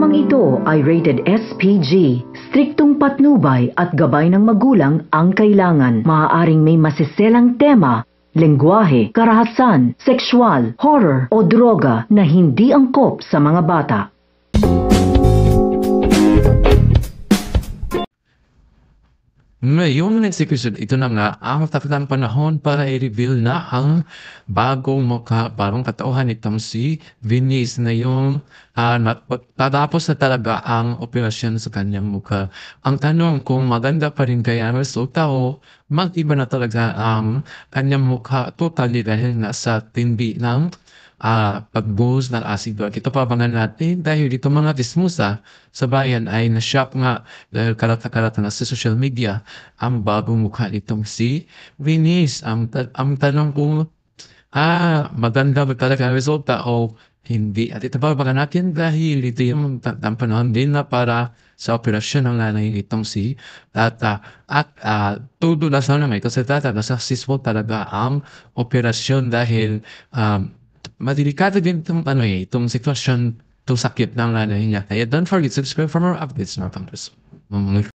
Programang ito ay rated SPG. Striktong patnubay at gabay ng magulang ang kailangan. Maaaring may masiselang tema, lengguwahe, karahasan, sexual, horror o droga na hindi angkop sa mga bata. Ngayong execution, ito na nga ang takdang panahon para i-reveal na ang bagong mukha, bagong katauhan nitong si Venice na yung tatapos na talaga ang operasyon sa kanyang mukha. Ang tanong kung maganda pa rin kaya ang resulta o mag-iba na talaga ang kanyang mukha totally dahil nasa tindi ng pagbuhos ng asido. At ito pabangan natin dahil dito mga dismusa sa bayan ay na-shock nga dahil kalat-kalat na sa social media ang bagong mukha nitong si Venice. Ang tanong kung maganda ba talaga ang resulta o hindi. At ito pabangan natin dahil ito yung panahon din na para sa operasyon ng nanay nitong si Tata. At todo na sana may kasi Tata na successful talaga ang operasyon dahil madelikado din itong sitwasyon, itong sakit ng nanay niya. Kaya don't forget to subscribe for more updates na pang